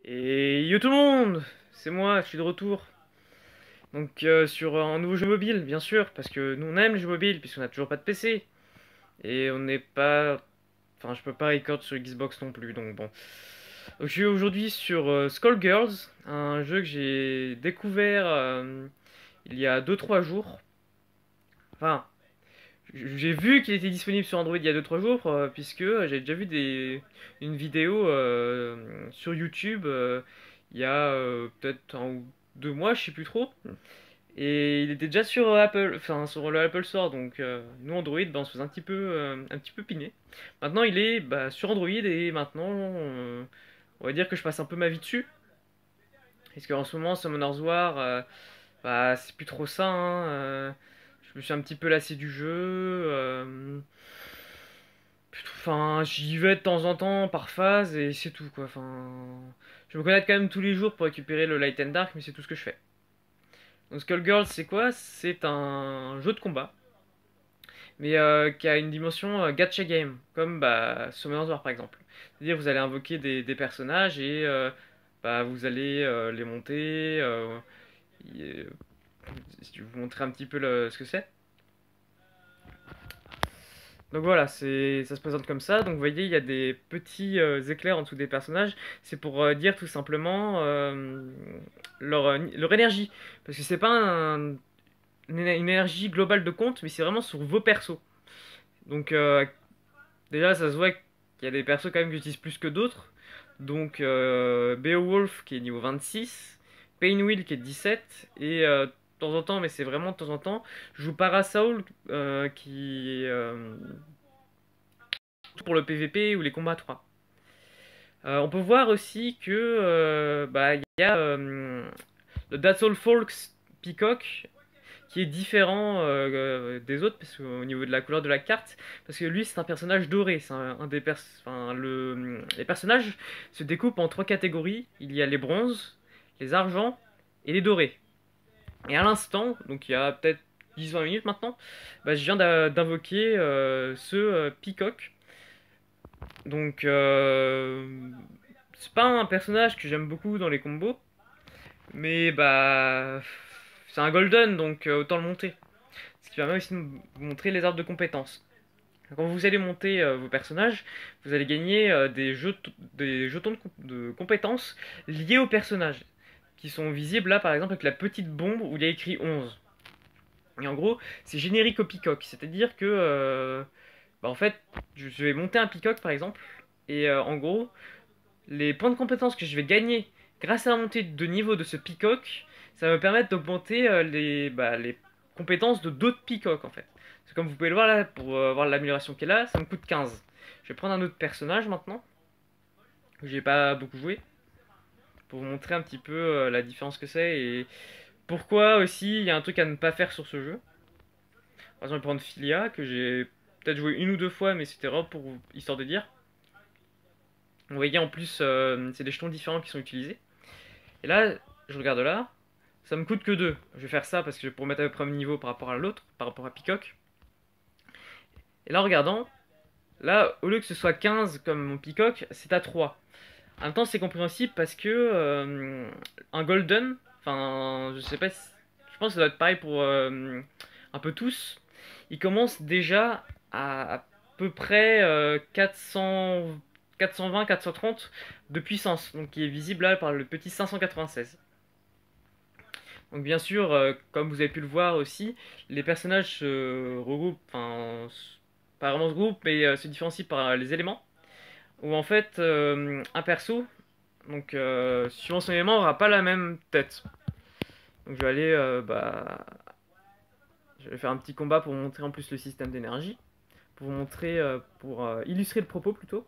Et yo tout le monde, c'est moi, je suis de retour. Donc sur un nouveau jeu mobile, bien sûr, parce que nous on aime les jeux mobiles, puisqu'on a toujours pas de PC. Et on n'est pas... Enfin, je peux pas record sur Xbox non plus, donc bon. Donc, je suis aujourd'hui sur Skullgirls, un jeu que j'ai découvert il y a 2 3 jours. Enfin, j'ai vu qu'il était disponible sur Android il y a 2 3 jours, puisque j'ai déjà vu une vidéo sur YouTube il y a peut-être 1 ou 2 mois, je sais plus trop. Et il était déjà sur Apple, enfin sur le Apple Store, donc nous Android, bah, on se faisait un petit peu piner. Maintenant il est bah, sur Android et maintenant on va dire que je passe un peu ma vie dessus. Parce qu'en ce moment, Summoner's War, bah, c'est plus trop ça, hein, je me suis un petit peu lassé du jeu. Enfin, j'y vais de temps en temps par phase et c'est tout quoi. Enfin, je me connecte quand même tous les jours pour récupérer le Light and Dark, mais c'est tout ce que je fais. Donc Skullgirls, c'est quoi? C'est un jeu de combat, mais qui a une dimension gacha game, comme bah, Summoner's War par exemple. C'est-à-dire vous allez invoquer des personnages et bah, vous allez les monter. Et, si je vais vous montrer un petit peu ce que c'est. Donc voilà, ça se présente comme ça. Donc vous voyez, il y a des petits éclairs en dessous des personnages. C'est pour dire tout simplement leur énergie. Parce que c'est pas une énergie globale de compte, mais c'est vraiment sur vos persos. Donc déjà, ça se voit qu'il y a des persos quand même que j'utilise plus que d'autres. Donc Beowulf qui est niveau 26, Painwheel qui est 17, et de temps en temps, mais c'est vraiment de temps en temps, je joue Parasoul qui est pour le PVP ou les combats 3. On peut voir aussi que bah, il y a le That's All Folks Peacock qui est différent des autres parce au niveau de la couleur de la carte, parce que lui c'est un personnage doré. C'est un des enfin, les personnages se découpent en 3 catégories. Il y a les bronzes, les argents et les dorés. Et à l'instant, donc il y a peut-être 10 20 minutes maintenant, bah, je viens d'invoquer ce Peacock. Donc c'est pas un personnage que j'aime beaucoup dans les combos, mais bah c'est un golden, donc autant le monter. Ce qui permet aussi de vous montrer les arbres de compétences. Quand vous allez monter vos personnages, vous allez gagner des jetons de compétences liés au personnage, qui sont visibles là par exemple avec la petite bombe où il y a écrit 11. Et en gros, c'est générique au peacock, c'est-à-dire que bah, en fait, je vais monter un peacock par exemple, et en gros, les points de compétences que je vais gagner grâce à la montée de niveau de ce peacock, ça va me permettre d'augmenter les compétences de d'autres peacocks en fait. Parce que comme vous pouvez le voir là, pour voir l'amélioration qu'elle a, ça me coûte 15. Je vais prendre un autre personnage maintenant, que j'ai pas beaucoup joué, pour vous montrer un petit peu la différence que c'est et pourquoi aussi il y a un truc à ne pas faire sur ce jeu. Par exemple, je vais prendre Philia, que j'ai peut-être joué 1 ou 2 fois, mais c'était vraiment pour histoire de dire. Vous voyez en plus, c'est des jetons différents qui sont utilisés. Et là, je regarde là, ça me coûte que 2. Je vais faire ça parce que pour mettre à peu près au même niveau par rapport à l'autre, par rapport à Peacock. Et là, en regardant, là, au lieu que ce soit 15 comme mon Peacock, c'est à 3. En même temps, c'est compréhensible parce que un Golden, enfin, je sais pas, je pense que ça doit être pareil pour un peu tous. Il commence déjà à peu près 420, 430 de puissance, donc qui est visible là par le petit 596. Donc bien sûr, comme vous avez pu le voir aussi, les personnages se regroupent, enfin, pas vraiment se groupent, mais se différencient par les éléments. Où en fait, un perso, donc suivant son élément, aura pas la même tête. Donc je vais aller, je vais faire un petit combat pour vous montrer en plus le système d'énergie, pour vous montrer, pour illustrer le propos plutôt.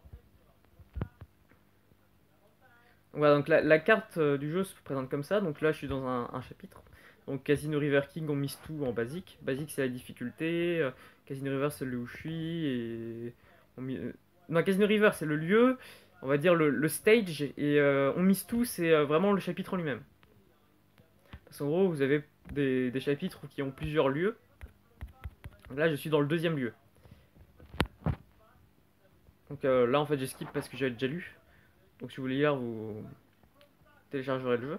Voilà, donc la carte du jeu se présente comme ça. Donc là, je suis dans un chapitre. Donc Casino River King, on mise tout en basique. Basique, c'est la difficulté. Casino River, c'est le où je suis. Et non, Casino River, c'est le lieu, on va dire le stage. Et on mise tout, c'est vraiment le chapitre en lui-même. Parce qu'en gros, vous avez des chapitres qui ont plusieurs lieux. Donc là, je suis dans le deuxième lieu. Donc là, en fait, j'ai skip parce que j'avais déjà lu. Donc si vous voulez lire, vous téléchargerez le jeu.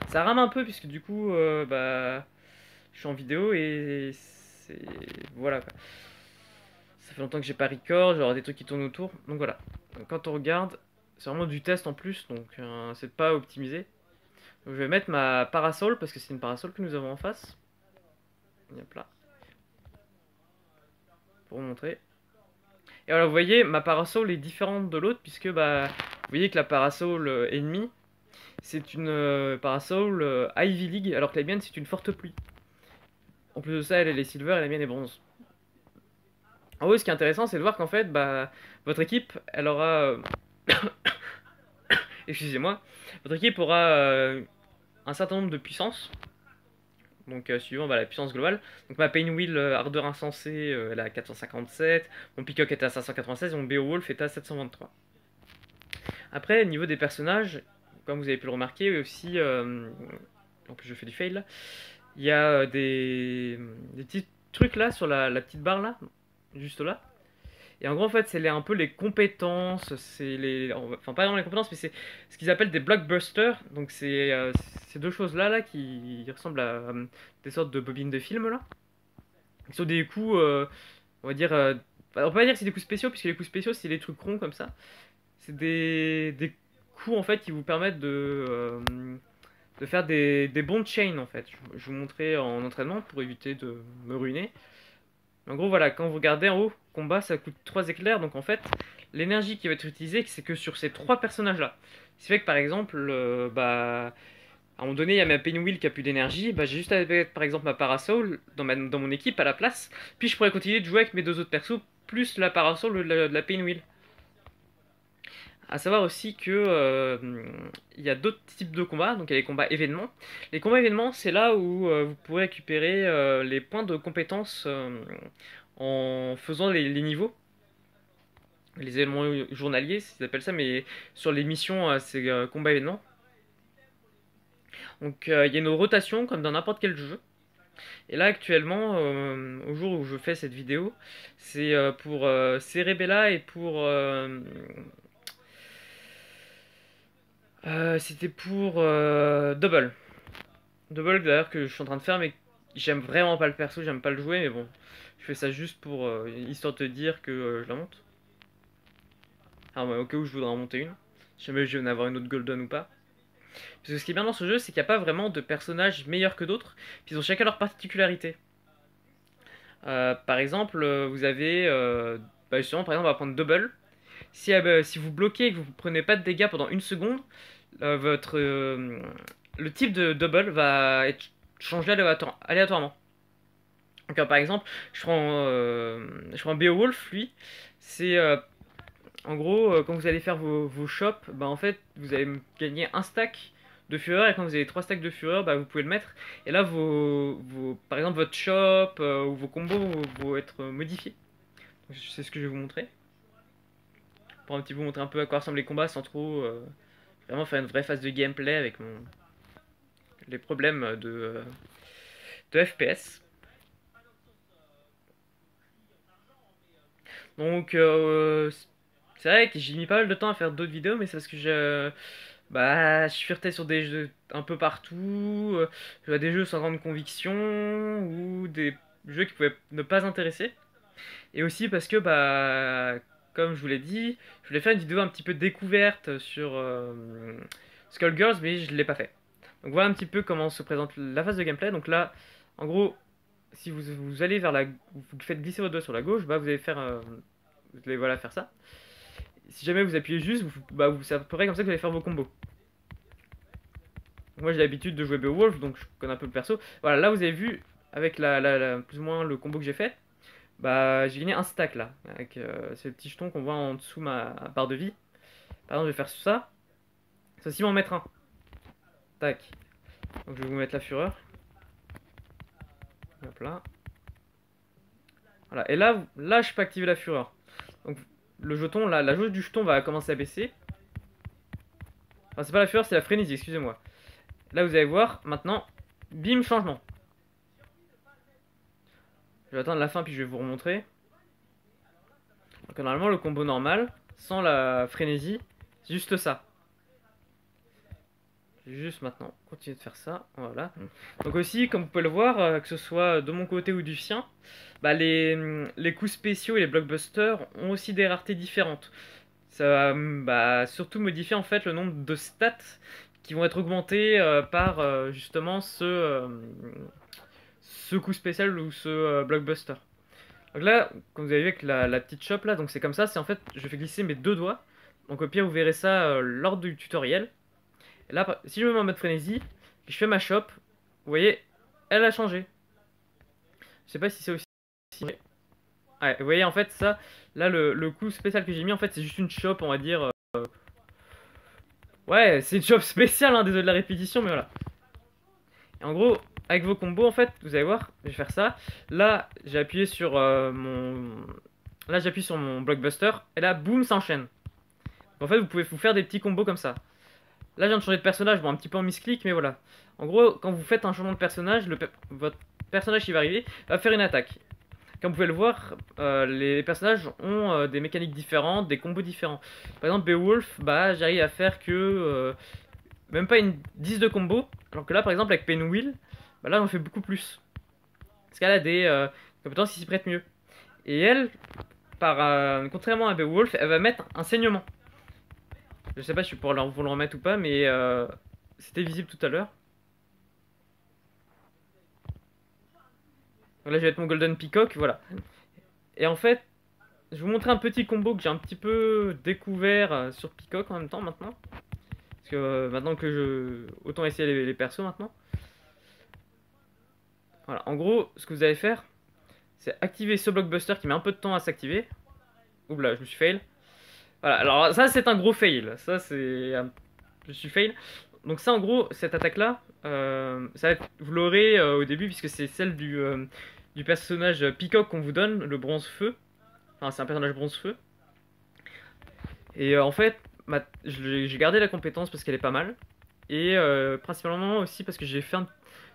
Ça rame un peu puisque du coup, bah, je suis en vidéo et c'est... Voilà quoi. Ça fait longtemps que j'ai pas record, genre des trucs qui tournent autour. Donc voilà. Donc, quand on regarde, c'est vraiment du test en plus, donc c'est pas optimisé. Donc, je vais mettre ma parasol parce que c'est une parasol que nous avons en face. Hop là. Pour vous montrer. Et voilà, vous voyez, ma parasol est différente de l'autre puisque bah, vous voyez que la parasol ennemie, c'est une parasol Ivy League, alors que la mienne c'est une forte pluie. En plus de ça, elle est silver et la mienne est bronze. En gros, ce qui est intéressant, c'est de voir qu'en fait, bah, votre équipe, elle aura, excusez-moi, votre équipe aura un certain nombre de puissances. Donc suivant bah, la puissance globale. Donc ma Painwheel ardeur insensée, elle est à 457, mon Peacock est à 596 et mon Beowulf est à 723. Après, au niveau des personnages, comme vous avez pu le remarquer, et aussi, en plus je fais du fail là, il y a des petits trucs là sur la petite barre là, juste là. Et en gros, en fait, c'est un peu les compétences, c'est les, enfin pas vraiment les compétences, mais c'est ce qu'ils appellent des blockbusters. Donc c'est ces deux choses là qui ressemblent à des sortes de bobines de film là. Qui sont des coups, on va dire, on peut pas dire que c'est des coups spéciaux puisque les coups spéciaux c'est des trucs ronds comme ça. C'est des coups en fait qui vous permettent de faire des bons chains en fait. Je vais vous montrer en entraînement pour éviter de me ruiner. En gros, voilà, quand vous regardez en haut, combat, ça coûte 3 éclairs. Donc en fait, l'énergie qui va être utilisée, c'est que sur ces 3 personnages-là. Ce qui fait que par exemple, bah, à un moment donné, il y a ma Pinwheel qui a plus d'énergie. Bah, j'ai juste à mettre par exemple ma Parasol dans mon équipe à la place. Puis je pourrais continuer de jouer avec mes deux autres persos, plus la Parasol de la Pinwheel. À savoir aussi que il y a d'autres types de combats, donc il y a les combats événements. Les combats événements, c'est là où vous pourrez récupérer les points de compétence en faisant les niveaux, les événements journaliers, ils appellent ça, mais sur les missions, c'est combats événements. Donc il y a une rotation comme dans n'importe quel jeu. Et là actuellement, au jour où je fais cette vidéo, c'est pour Cerebella et pour c'était pour Double. Double d'ailleurs que je suis en train de faire mais j'aime vraiment pas le perso, j'aime pas le jouer mais bon. Je fais ça juste pour histoire de te dire que je la monte. Alors ouais, au cas où je voudrais en monter une. Si jamais je vais en avoir une autre golden ou pas. Parce que ce qui est bien dans ce jeu c'est qu'il n'y a pas vraiment de personnages meilleurs que d'autres. Puis ils ont chacun leur particularité. Par exemple vous avez bah justement par exemple on va prendre Double. Si vous bloquez et que vous prenez pas de dégâts pendant une seconde, le type de double va être changé aléatoirement. Donc, par exemple, je prends Beowulf, lui, c'est en gros quand vous allez faire vos shops, bah en fait vous allez gagner un stack de fureur et quand vous avez 3 stacks de fureur, bah vous pouvez le mettre et là par exemple votre shop ou vos combos vont être modifiés. C'est ce que je vais vous montrer pour un petit peu vous montrer un peu à quoi ressemblent les combats sans trop vraiment faire une vraie phase de gameplay avec les problèmes de FPS. Donc c'est vrai que j'ai mis pas mal de temps à faire d'autres vidéos, mais c'est parce que je furetais sur des jeux un peu partout, je vois des jeux sans grande conviction, ou des jeux qui pouvaient ne pas intéresser. Et aussi parce que, bah, comme je vous l'ai dit, je voulais faire une vidéo un petit peu découverte sur Skullgirls, mais je ne l'ai pas fait. Donc voilà un petit peu comment se présente la phase de gameplay. Donc là, en gros, si vous allez vers vous faites glisser votre doigt sur la gauche, bah vous allez faire, vous allez voilà faire ça. Si jamais vous appuyez juste, c'est à peu près comme ça que vous allez faire vos combos. Moi j'ai l'habitude de jouer Beowulf, donc je connais un peu le perso. Voilà, là vous avez vu avec plus ou moins le combo que j'ai fait. Bah j'ai gagné un stack là, avec ces petits jetons qu'on voit en dessous ma barre de vie. Par exemple je vais faire ça, ça aussi m'en mettre un. Tac. Donc je vais vous mettre la fureur. Hop là. Voilà, et là je peux activer la fureur. Donc le jeton, la jauge du jeton va commencer à baisser. Enfin c'est pas la fureur, c'est la frénésie, excusez-moi. Là vous allez voir, maintenant, bim, changement. Je vais attendre la fin puis je vais vous remontrer. Donc normalement le combo normal, sans la frénésie, c'est juste ça. Juste maintenant, continuer de faire ça, voilà. Donc aussi, comme vous pouvez le voir, que ce soit de mon côté ou du sien, bah les coups spéciaux et les blockbusters ont aussi des raretés différentes. Ça va bah, surtout modifier en fait le nombre de stats qui vont être augmentés par justement ce coup spécial ou ce blockbuster. Donc là, comme vous avez vu avec la petite chope là, donc c'est comme ça, c'est en fait, je fais glisser mes deux doigts. Donc au pire, vous verrez ça lors du tutoriel. Et là, si je me mets en mode frénésie, et je fais ma chope, vous voyez, elle a changé. Je sais pas si c'est aussi... Ouais, vous voyez, en fait, ça, là, le coup spécial que j'ai mis, en fait, c'est juste une chope, on va dire. Ouais, c'est une chope spéciale, hein, désolé de la répétition, mais voilà. Et en gros, avec vos combos, en fait, vous allez voir, je vais faire ça. Là, j'ai appuyé sur mon... Là, j'appuie sur mon blockbuster, et là, boum, ça enchaîne. En fait, vous pouvez vous faire des petits combos comme ça. Là, je viens de changer de personnage, bon, un petit peu en misclick, mais voilà. En gros, quand vous faites un changement de personnage, votre personnage qui va arriver va faire une attaque. Comme vous pouvez le voir, les personnages ont des mécaniques différentes, des combos différents. Par exemple, Beowulf, bah, j'arrive à faire que même pas une 10 de combo, alors que là, par exemple, avec Penwheel, bah, là, j'en fais beaucoup plus. Parce qu'elle a des compétences qui s'y prêtent mieux. Et elle, contrairement à Beowulf, elle va mettre un saignement. Je sais pas si je vais pouvoir vous le remettre ou pas, mais c'était visible tout à l'heure. Là, je vais mettre mon Golden Peacock, voilà. Et en fait, je vais vous montrer un petit combo que j'ai un petit peu découvert sur Peacock en même temps maintenant. Parce que maintenant que je... Autant essayer les persos maintenant. Voilà, en gros, ce que vous allez faire, c'est activer ce blockbuster qui met un peu de temps à s'activer. Oula, je me suis fail. Voilà, alors ça c'est un gros fail. Ça c'est... Je suis fail. Donc ça en gros, cette attaque-là, ça va être... vous l'aurez au début puisque c'est celle du personnage Peacock qu'on vous donne, le bronze-feu. Enfin, c'est un personnage bronze-feu. Et en fait, j'ai gardé la compétence parce qu'elle est pas mal. Et principalement aussi parce que j'ai fait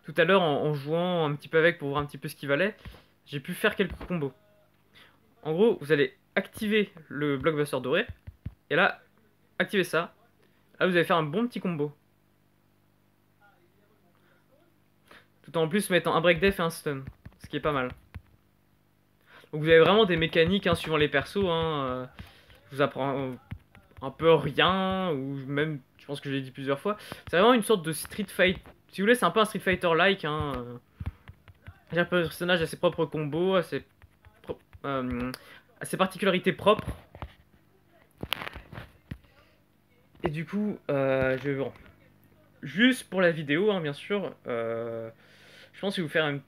tout à l'heure en jouant un petit peu avec pour voir un petit peu ce qu'il valait. J'ai pu faire quelques combos. En gros, vous allez activer le blockbuster doré. Et là, activez ça. Là, vous allez faire un bon petit combo. Tout en plus mettant un break def et un stun. Ce qui est pas mal. Donc vous avez vraiment des mécaniques hein, suivant les persos. Hein, je vous apprends un peu rien. Ou même, je pense que je l'ai dit plusieurs fois. C'est vraiment une sorte de Street Fight. Si vous voulez, c'est un peu un Street Fighter-like. Hein, chaque personnage a ses propres combos, a ses particularités propres. Et du coup, je vais bon, juste pour la vidéo, hein, bien sûr, je pense que je vais vous faire une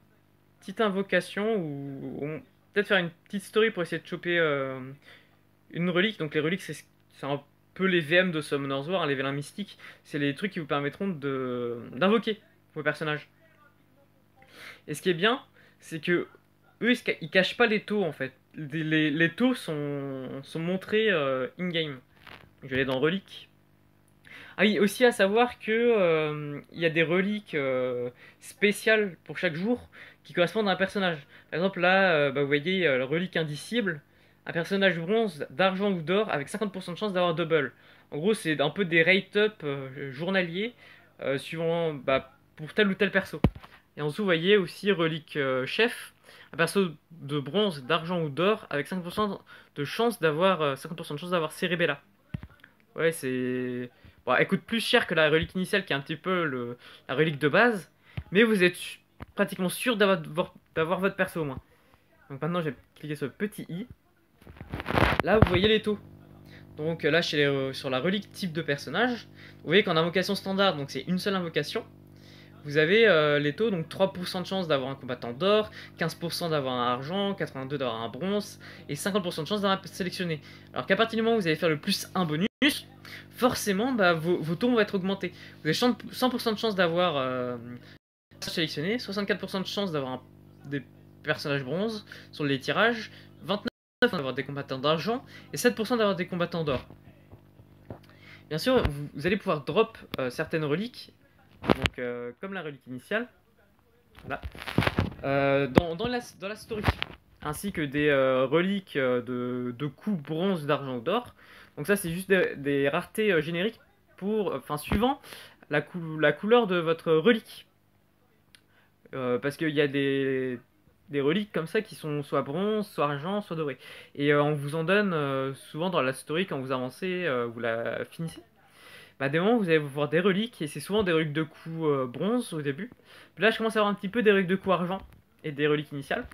petite invocation ou peut-être faire une petite story pour essayer de choper une relique. Donc les reliques, c'est un peu les VM de Summoner's War, hein, les vélins mystiques. C'est les trucs qui vous permettront d'invoquer vos personnages. Et ce qui est bien, c'est que eux, ils cachent pas les taux en fait. Les taux sont montrés in-game. Je vais aller dans reliques. Ah oui, aussi à savoir que il y a des reliques spéciales pour chaque jour qui correspondent à un personnage. Par exemple là, bah, vous voyez la relique indicible, un personnage bronze, d'argent ou d'or avec 50% de chance d'avoir double. En gros, c'est un peu des rate-up journaliers suivant bah, pour tel ou tel perso. Et en dessous, vous voyez aussi relique chef, un perso de bronze, d'argent ou d'or avec 50% de chance d'avoir 50% de chance d'avoir Cerebella. Ouais, c'est... Bon, elle coûte plus cher que la relique initiale qui est un petit peu la relique de base, mais vous êtes pratiquement sûr d'avoir votre perso au moins. Donc maintenant, je vais cliquer sur le petit i. Là, vous voyez les taux. Donc là, sur la relique type de personnage, vous voyez qu'en invocation standard, donc c'est une seule invocation, vous avez les taux, donc 3% de chance d'avoir un combattant d'or, 15% d'avoir un argent, 82% d'avoir un bronze, et 50% de chance d'avoir un sélectionné. Alors qu'à partir du moment où vous allez faire le plus 1 bonus, forcément, bah, vos taux vont être augmentés. Vous avez 100% de chance d'avoir sélectionné, 64% de chance d'avoir des personnages bronze sur les tirages, 29% d'avoir des combattants d'argent, et 7% d'avoir des combattants d'or. Bien sûr, vous allez pouvoir drop certaines reliques, donc comme la relique initiale, voilà, dans la story, ainsi que des reliques de coups bronze, d'argent ou d'or. Donc ça c'est juste des raretés génériques pour, suivant la couleur de votre relique. Parce qu'il y a des reliques comme ça qui sont soit bronze, soit argent, soit doré. Et on vous en donne souvent dans la story quand vous avancez, vous la finissez. Bah, des moments vous allez voir des reliques, et c'est souvent des reliques de coups bronze au début. Puis là je commence à avoir un petit peu des reliques de coups argent et des reliques initiales.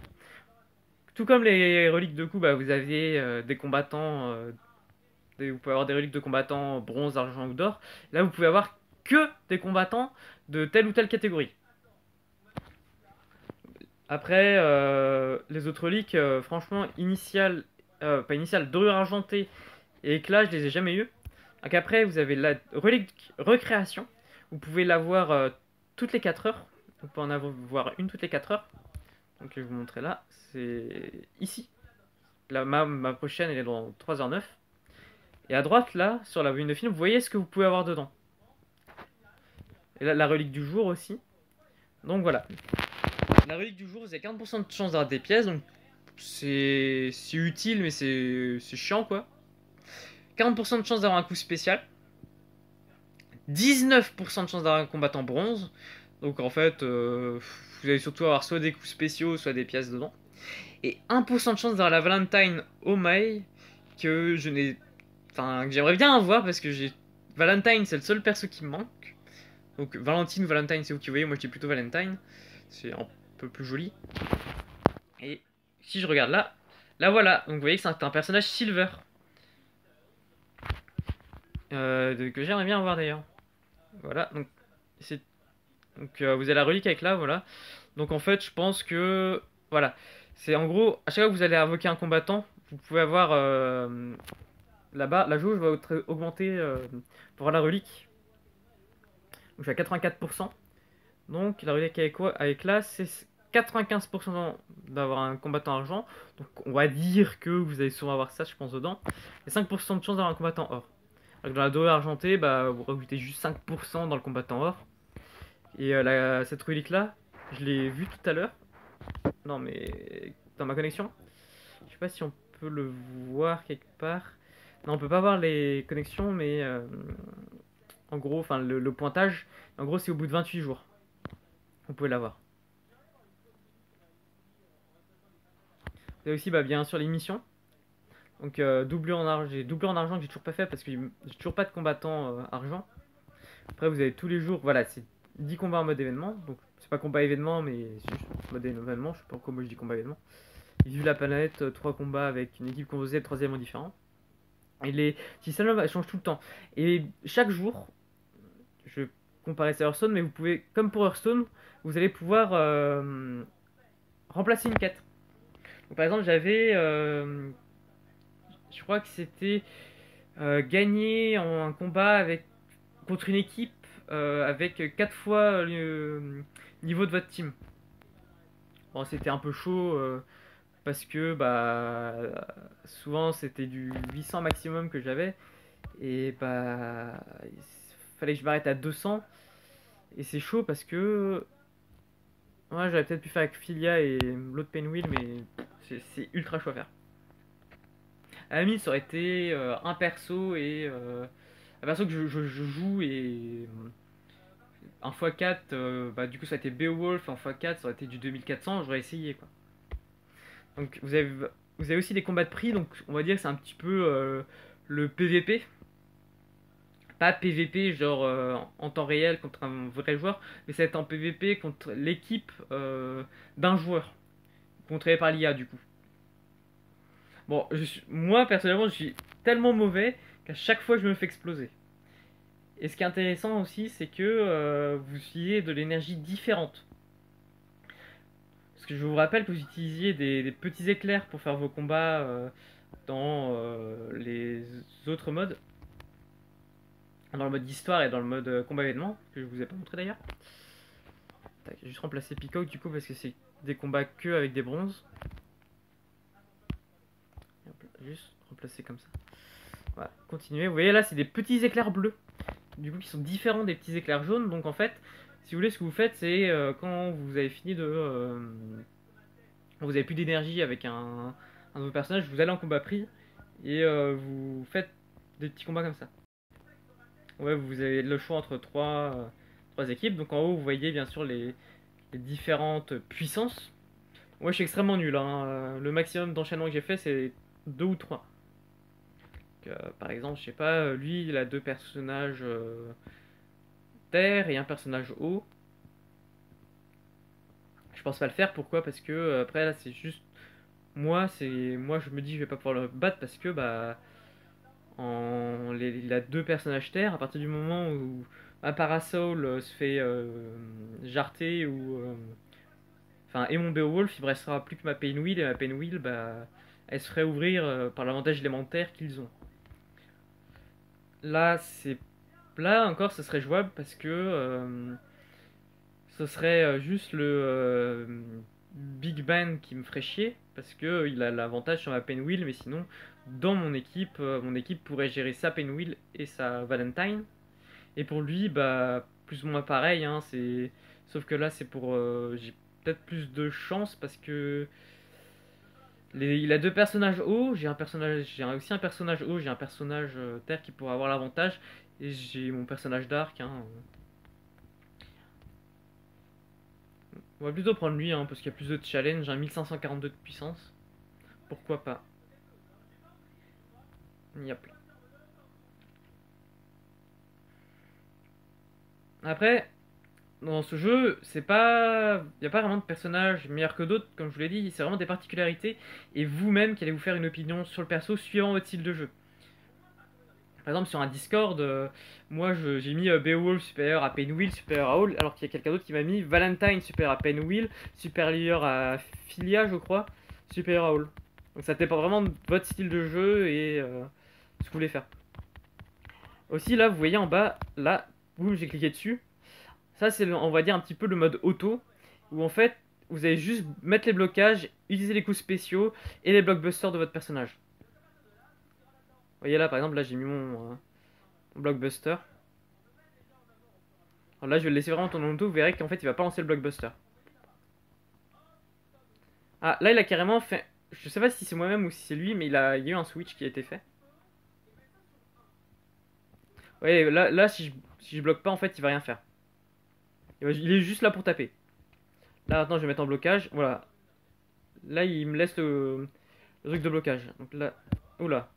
Tout comme les reliques de coups, bah, vous avez des combattants, vous pouvez avoir des reliques de combattants bronze, argent ou d'or. Là vous pouvez avoir que des combattants de telle ou telle catégorie. Après, les autres reliques, franchement, initiales, pas initiales, dorure argentée et éclat, je les ai jamais eu. Donc après, vous avez la relique recréation. Vous pouvez l'avoir toutes les 4 heures. Vous pouvez en avoir une toutes les 4 heures. Donc je vais vous montrer là. C'est ici. Là, ma prochaine, elle est dans 3h09. Et à droite, là, sur la vue de film, vous voyez ce que vous pouvez avoir dedans. Et là, la relique du jour aussi. Donc voilà. La relique du jour, vous avez 40% de chance d'avoir des pièces. Donc c'est utile, mais c'est chiant quoi. 40% de chance d'avoir un coup spécial. 19% de chance d'avoir un combattant bronze. Donc en fait, vous allez surtout avoir soit des coups spéciaux, soit des pièces dedans. Et 1% de chance d'avoir la Valentine Omae, que je n'ai. Enfin, que j'aimerais bien avoir parce que j'ai. Valentine, c'est le seul perso qui me manque. Donc Valentine ou Valentine, c'est vous qui voyez. Moi, je dis plutôt Valentine. C'est un peu plus joli. Et si je regarde là, là voilà. Donc vous voyez que c'est un personnage silver. Que j'aimerais bien avoir d'ailleurs. Voilà, donc c'est vous avez la relique avec là, voilà. Donc en fait, je pense que voilà, c'est en gros à chaque fois que vous allez invoquer un combattant, vous pouvez avoir là-bas la jauge va augmenter pour la relique. Donc je suis à 84%. Donc la relique avec quoi avec là, c'est 95% d'avoir un combattant argent. Donc on va dire que vous allez souvent avoir ça, je pense dedans. Et 5% de chance d'avoir un combattant or. Alors que dans la dorée argentée, bah, vous rajoutez juste 5% dans le combattant or. Et cette relique là, je l'ai vue tout à l'heure. Non mais dans ma connexion. Je sais pas si on peut le voir quelque part. Non, on peut pas voir les connexions, mais en gros, enfin le pointage, en gros c'est au bout de 28 jours. Vous pouvez l'avoir. Et aussi bah, bien sûr les missions. Donc doublé en argent, j'ai doublé en argent que j'ai toujours pas fait parce que j'ai toujours pas de combattant argent. Après vous avez tous les jours, voilà, c'est 10 combats en mode événement. Donc c'est pas combat événement mais c'est juste mode événement, je sais pas pourquoi moi je dis combat événement. Vu la planète, 3 combats avec une équipe composée de 3 éléments différents. Et les systèmes elles changent tout le temps. Et chaque jour, je comparais ça à Hearthstone, mais vous pouvez, comme pour Hearthstone, vous allez pouvoir remplacer une quête. Donc, par exemple, j'avais, je crois que c'était gagner en un combat avec, contre une équipe avec 4 fois le niveau de votre team. Bon, c'était un peu chaud parce que bah, souvent c'était du 800 maximum que j'avais. Et bah, il fallait que je m'arrête à 200. Et c'est chaud parce que. Ouais, j'aurais peut-être pu faire avec Filia et l'autre Penwheel, mais c'est ultra chaud à faire. À la limite, ça aurait été un perso et. Un perso que je joue et. Un x4, bah, du coup, ça a été Beowulf. Un x4, ça aurait été du 2400. J'aurais essayé quoi. Donc, vous avez aussi des combats de prix, donc on va dire que c'est un petit peu le PVP. Pas PVP genre en temps réel contre un vrai joueur, mais ça va être en PVP contre l'équipe d'un joueur, contrôlé par l'IA du coup. Bon, moi personnellement je suis tellement mauvais qu'à chaque fois je me fais exploser. Et ce qui est intéressant aussi, c'est que vous utilisez de l'énergie différente. Parce que je vous rappelle que vous utilisiez des petits éclairs pour faire vos combats dans les autres modes. Dans le mode d'histoire et dans le mode combat événement, que je vous ai pas montré d'ailleurs. J'ai juste remplacé Peacock du coup parce que c'est des combats que avec des bronzes. Juste remplacer comme ça. Voilà, continuez. Vous voyez là, c'est des petits éclairs bleus. Du coup, qui sont différents des petits éclairs jaunes. Donc en fait, si vous voulez, ce que vous faites, c'est quand vous avez fini de. Vous avez plus d'énergie avec un de vos personnages, vous allez en combat pris et vous faites des petits combats comme ça. Ouais, vous avez le choix entre trois équipes. Donc en haut, vous voyez bien sûr les différentes puissances. Moi, je suis extrêmement nul, hein. Le maximum d'enchaînement que j'ai fait, c'est 2 ou 3. Par exemple, je sais pas, lui, il a deux personnages terre et un personnage eau. Je pense pas le faire. Pourquoi? Parce que après là, c'est juste moi, je me dis je vais pas pouvoir le battre parce que bah il a deux personnages terre. À partir du moment où un Parasol se fait jarter ou enfin et mon Beowulf, il me restera plus que ma Painwheel et ma Painwheel, bah elle se ferait ouvrir par l'avantage élémentaire qu'ils ont. Là, c'est là encore, ce serait jouable parce que ce serait juste le Big Bang qui me ferait chier parce que il a l'avantage sur ma Penwheel, mais sinon dans mon équipe pourrait gérer sa Penwheel et sa Valentine. Et pour lui, bah plus ou moins pareil, hein, c'est sauf que là c'est pour j'ai peut-être plus de chance parce que il a deux personnages haut, aussi un personnage haut, j'ai un personnage terre qui pourrait avoir l'avantage et j'ai mon personnage dark, hein. On va plutôt prendre lui, hein, parce qu'il y a plus de challenge, un 1542 de puissance. Pourquoi pas? Yep. Après, dans ce jeu, c'est pas, il n'y a pas vraiment de personnages meilleurs que d'autres, comme je vous l'ai dit, c'est vraiment des particularités, et vous-même qui allez vous faire une opinion sur le perso suivant votre style de jeu. Par exemple, sur un Discord, moi j'ai mis Beowulf supérieur à Painwheel, supérieur à Hall, alors qu'il y a quelqu'un d'autre qui m'a mis Valentine supérieur à Painwheel, supérieur à Philia, je crois, supérieur à Hall. Donc ça dépend vraiment de votre style de jeu et ce que vous voulez faire. Aussi, là, vous voyez en bas, là, boum, j'ai cliqué dessus. Ça, c'est, on va dire, un petit peu le mode auto, où en fait, vous allez juste mettre les blocages, utiliser les coups spéciaux et les blockbusters de votre personnage. Vous voyez là, par exemple, là, j'ai mis mon blockbuster. Alors là, je vais le laisser vraiment tourner en auto, vous verrez qu'en fait, il va pas lancer le blockbuster. Ah, là, il a carrément fait... Je sais pas si c'est moi-même ou si c'est lui, mais il y a eu un switch qui a été fait. Ouais, là si je bloque pas, en fait, il va rien faire. Il est juste là pour taper. Là, maintenant, je vais mettre en blocage. Voilà. Là, il me laisse le truc de blocage. Donc là... Oula.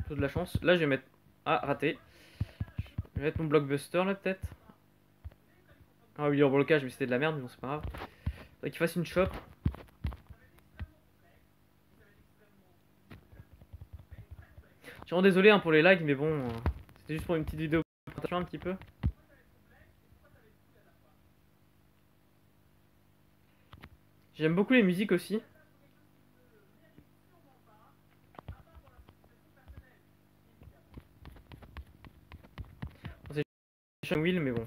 J'ai de la chance. Là, je vais mettre... Ah, raté. Je vais mettre mon blockbuster, là, peut-être. Ah oui, il est en blocage, mais c'était de la merde, mais bon, c'est pas grave. Faudrait qu'il fasse une chope. Je suis vraiment désolé hein, pour les lags, mais bon... C'était juste pour une petite vidéo de présentation un petit peu. J'aime beaucoup les musiques aussi. Bon, c'est chiant Will, mais bon.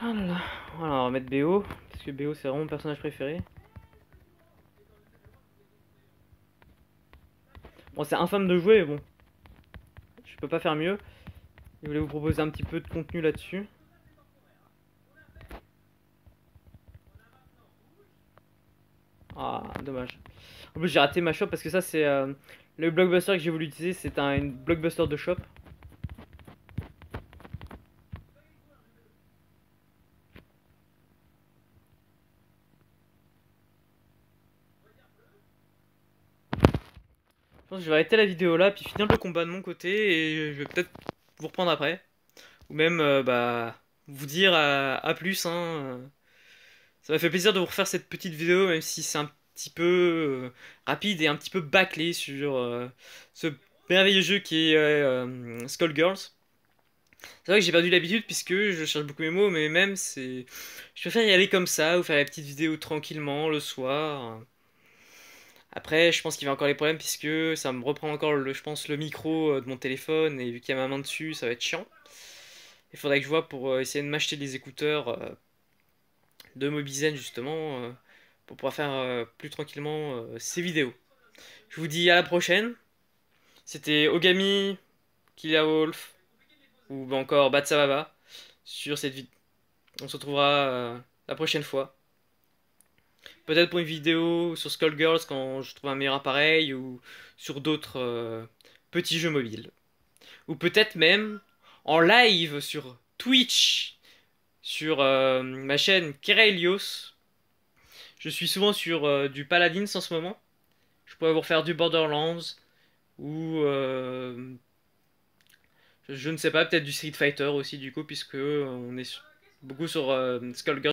Ah là là. Voilà, on va mettre BO, parce que BO c'est vraiment mon personnage préféré. Bon, c'est infâme de jouer, mais bon. Je peux pas faire mieux. Je voulais vous proposer un petit peu de contenu là-dessus. Ah, dommage. En plus, j'ai raté ma shop parce que ça, c'est le blockbuster que j'ai voulu utiliser. C'est un blockbuster de shop. Je pense que je vais arrêter la vidéo là, puis finir le combat de mon côté. Et je vais peut-être vous reprendre après. Ou même, bah, vous dire à plus. Hein. Ça m'a fait plaisir de vous refaire cette petite vidéo, même si c'est un petit peu rapide et un petit peu bâclé sur ce merveilleux jeu qui est Skullgirls. C'est vrai que j'ai perdu l'habitude puisque je cherche beaucoup mes mots, mais même c'est. Je préfère y aller comme ça, ou faire les petites vidéos tranquillement le soir. Après, je pense qu'il y a encore les problèmes puisque ça me reprend encore, je pense, le micro de mon téléphone et vu qu'il y a ma main dessus, ça va être chiant. Il faudrait que je vois pour essayer de m'acheter des écouteurs de Mobizen justement pour pouvoir faire plus tranquillement ces vidéos. Je vous dis à la prochaine. C'était Ogami, Killia Wolf, ou encore Batsababa sur cette vidéo. On se retrouvera la prochaine fois. Peut-être pour une vidéo sur Skullgirls quand je trouve un meilleur appareil, ou sur d'autres petits jeux mobiles. Ou peut-être même en live sur Twitch, sur ma chaîne Kerelios. Je suis souvent sur du Paladins en ce moment. Je pourrais vous refaire du Borderlands, ou je ne sais pas, peut-être du Street Fighter aussi du coup, puisque on est beaucoup sur Skullgirls.